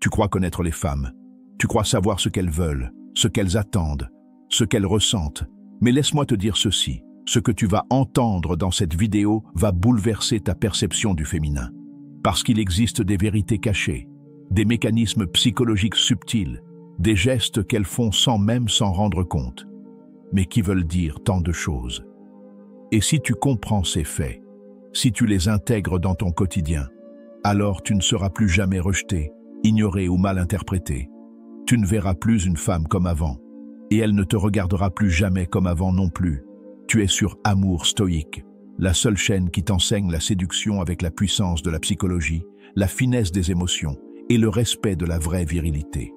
Tu crois connaître les femmes. Tu crois savoir ce qu'elles veulent, ce qu'elles attendent, ce qu'elles ressentent. Mais laisse-moi te dire ceci. Ce que tu vas entendre dans cette vidéo va bouleverser ta perception du féminin. Parce qu'il existe des vérités cachées, des mécanismes psychologiques subtils, des gestes qu'elles font sans même s'en rendre compte, mais qui veulent dire tant de choses. Et si tu comprends ces faits, si tu les intègres dans ton quotidien, alors tu ne seras plus jamais rejeté, ignoré ou mal interprété. Tu ne verras plus une femme comme avant, et elle ne te regardera plus jamais comme avant non plus. Tu es sur Amour Stoïque, la seule chaîne qui t'enseigne la séduction avec la puissance de la psychologie, la finesse des émotions et le respect de la vraie virilité.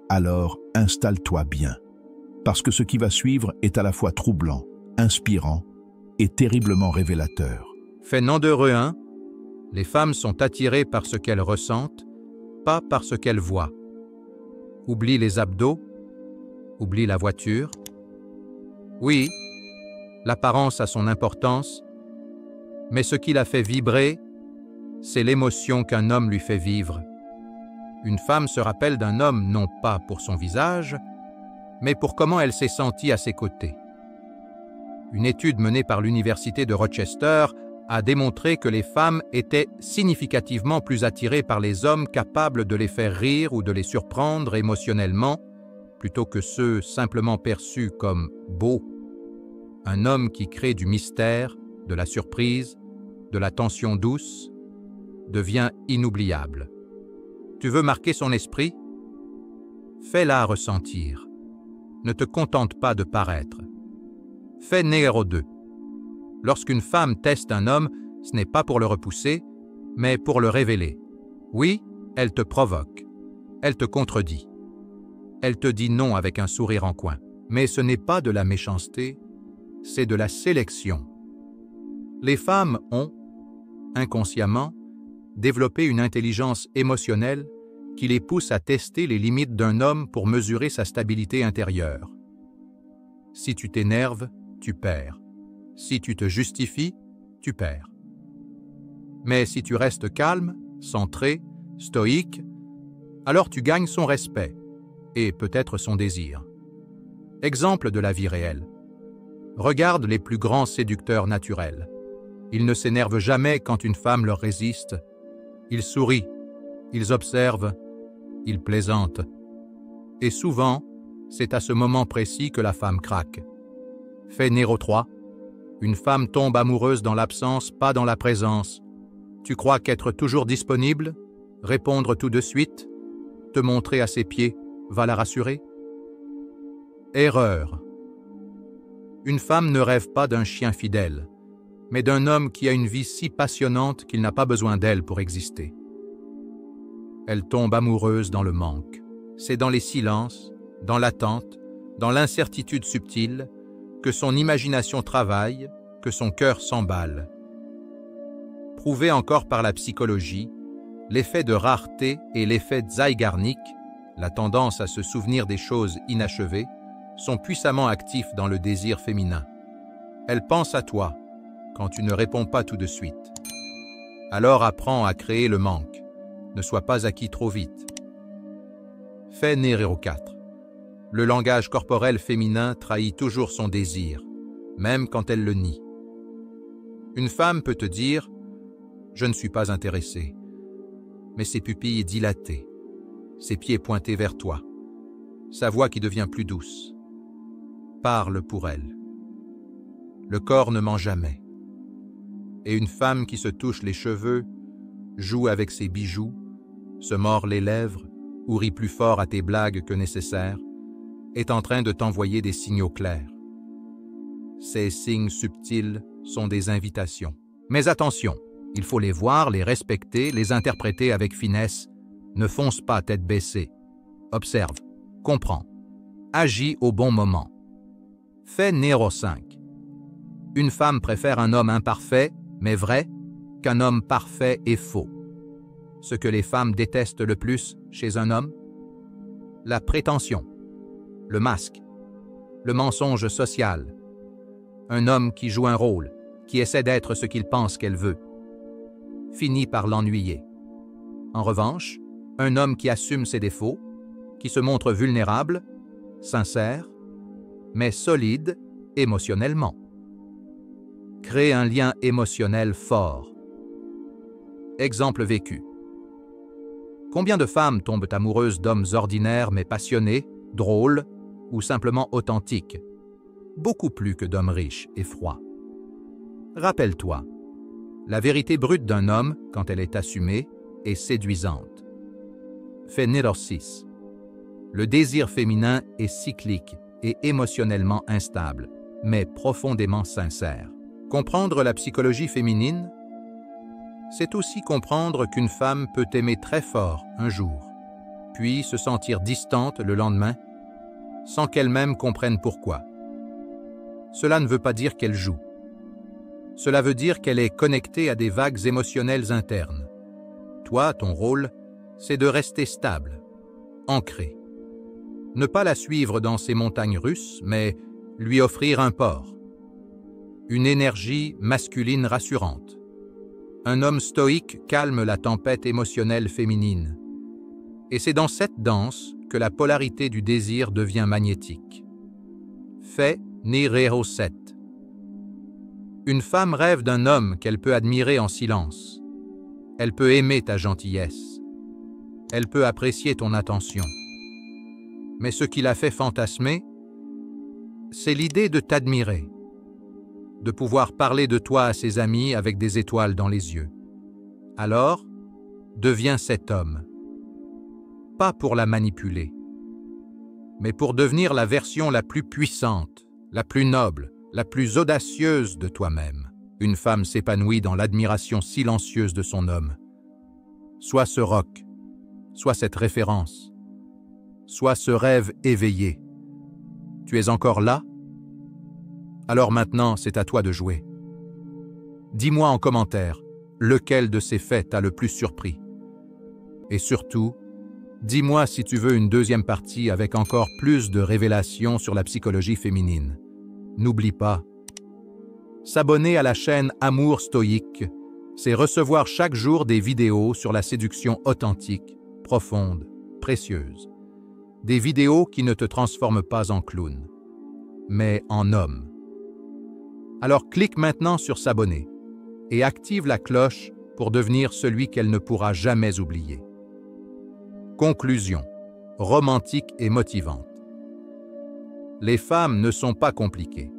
Alors, installe-toi bien, parce que ce qui va suivre est à la fois troublant, inspirant et terriblement révélateur. Fait Nandereux 1, les femmes sont attirées par ce qu'elles ressentent, pas par ce qu'elles voient. Oublie les abdos, oublie la voiture. Oui, l'apparence a son importance, mais ce qui la fait vibrer, c'est l'émotion qu'un homme lui fait vivre. Une femme se rappelle d'un homme non pas pour son visage, mais pour comment elle s'est sentie à ses côtés. Une étude menée par l'Université de Rochester a démontré que les femmes étaient significativement plus attirées par les hommes capables de les faire rire ou de les surprendre émotionnellement, plutôt que ceux simplement perçus comme beaux. Un homme qui crée du mystère, de la surprise, de la tension douce, devient inoubliable. Tu veux marquer son esprit? Fais-la ressentir. Ne te contente pas de paraître. Fait numéro 2. Lorsqu'une femme teste un homme, ce n'est pas pour le repousser, mais pour le révéler. Oui, elle te provoque. Elle te contredit. Elle te dit non avec un sourire en coin. Mais ce n'est pas de la méchanceté, c'est de la sélection. Les femmes ont, inconsciemment, développé une intelligence émotionnelle qui les pousse à tester les limites d'un homme pour mesurer sa stabilité intérieure. Si tu t'énerves, tu perds. Si tu te justifies, tu perds. Mais si tu restes calme, centré, stoïque, alors tu gagnes son respect et peut-être son désir. Exemple de la vie réelle. Regarde les plus grands séducteurs naturels. Ils ne s'énervent jamais quand une femme leur résiste. Ils sourient, ils observent, ils plaisantent. Et souvent, c'est à ce moment précis que la femme craque. Fait numéro 3. Une femme tombe amoureuse dans l'absence, pas dans la présence. Tu crois qu'être toujours disponible, répondre tout de suite, te montrer à ses pieds, va la rassurer? Erreur. Une femme ne rêve pas d'un chien fidèle, mais d'un homme qui a une vie si passionnante qu'il n'a pas besoin d'elle pour exister. Elle tombe amoureuse dans le manque. C'est dans les silences, dans l'attente, dans l'incertitude subtile, que son imagination travaille, que son cœur s'emballe. Prouvé encore par la psychologie, l'effet de rareté et l'effet Zeigarnik, la tendance à se souvenir des choses inachevées, sont puissamment actifs dans le désir féminin. Elle pense à toi quand tu ne réponds pas tout de suite. Alors apprends à créer le manque. Ne sois pas acquis trop vite. Fait numéro 4. Le langage corporel féminin trahit toujours son désir, même quand elle le nie. Une femme peut te dire « Je ne suis pas intéressée », mais ses pupilles dilatées, ses pieds pointés vers toi, sa voix qui devient plus douce. Parle pour elle. Le corps ne ment jamais. Et une femme qui se touche les cheveux, joue avec ses bijoux, se mord les lèvres ou rit plus fort à tes blagues que nécessaire, est en train de t'envoyer des signaux clairs. Ces signes subtils sont des invitations. Mais attention, il faut les voir, les respecter, les interpréter avec finesse. Ne fonce pas tête baissée. Observe, comprends, agis au bon moment. Fait numéro 5. Une femme préfère un homme imparfait, mais vrai, qu'un homme parfait et faux. Ce que les femmes détestent le plus chez un homme? La prétention, le masque, le mensonge social. Un homme qui joue un rôle, qui essaie d'être ce qu'il pense qu'elle veut, finit par l'ennuyer. En revanche, Un homme qui assume ses défauts, qui se montre vulnérable, sincère, mais solide émotionnellement. Crée un lien émotionnel fort. Exemple vécu. Combien de femmes tombent amoureuses d'hommes ordinaires mais passionnés, drôles ou simplement authentiques? Beaucoup plus que d'hommes riches et froids. Rappelle-toi, la vérité brute d'un homme, quand elle est assumée, est séduisante. Fait numéro 6. Le désir féminin est cyclique et émotionnellement instable, mais profondément sincère. Comprendre la psychologie féminine, c'est aussi comprendre qu'une femme peut aimer très fort un jour, puis se sentir distante le lendemain, sans qu'elle-même comprenne pourquoi. Cela ne veut pas dire qu'elle joue. Cela veut dire qu'elle est connectée à des vagues émotionnelles internes. Toi, ton rôle, c'est de rester stable, ancré. Ne pas la suivre dans ses montagnes russes, mais lui offrir un port. Une énergie masculine rassurante. Un homme stoïque calme la tempête émotionnelle féminine. Et c'est dans cette danse que la polarité du désir devient magnétique. Fait numéro 7. Une femme rêve d'un homme qu'elle peut admirer en silence. Elle peut aimer ta gentillesse. Elle peut apprécier ton attention. Mais ce qui la fait fantasmer, c'est l'idée de t'admirer, de pouvoir parler de toi à ses amis avec des étoiles dans les yeux. Alors, deviens cet homme. Pas pour la manipuler, mais pour devenir la version la plus puissante, la plus noble, la plus audacieuse de toi-même. Une femme s'épanouit dans l'admiration silencieuse de son homme. Sois ce roc, sois cette référence, sois ce rêve éveillé. Tu es encore là? Alors maintenant, c'est à toi de jouer. Dis-moi en commentaire, lequel de ces faits t'a le plus surpris? Et surtout, dis-moi si tu veux une deuxième partie avec encore plus de révélations sur la psychologie féminine. N'oublie pas, s'abonner à la chaîne Amour Stoïque, c'est recevoir chaque jour des vidéos sur la séduction authentique, profonde, précieuse. Des vidéos qui ne te transforment pas en clown, mais en homme. Alors clique maintenant sur s'abonner et active la cloche pour devenir celui qu'elle ne pourra jamais oublier. Conclusion, romantique et motivante. Les femmes ne sont pas compliquées.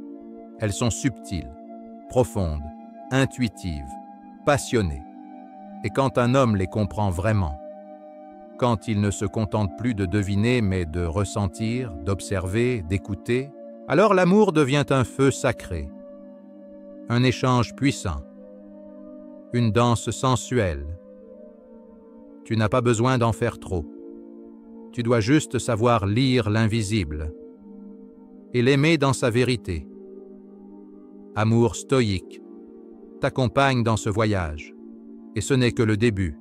Elles sont subtiles, profondes, intuitives, passionnées. Et quand un homme les comprend vraiment, quand il ne se contente plus de deviner mais de ressentir, d'observer, d'écouter, alors l'amour devient un feu sacré, un échange puissant, une danse sensuelle. Tu n'as pas besoin d'en faire trop. Tu dois juste savoir lire l'invisible et l'aimer dans sa vérité. Amour stoïque t'accompagne dans ce voyage, et ce n'est que le début.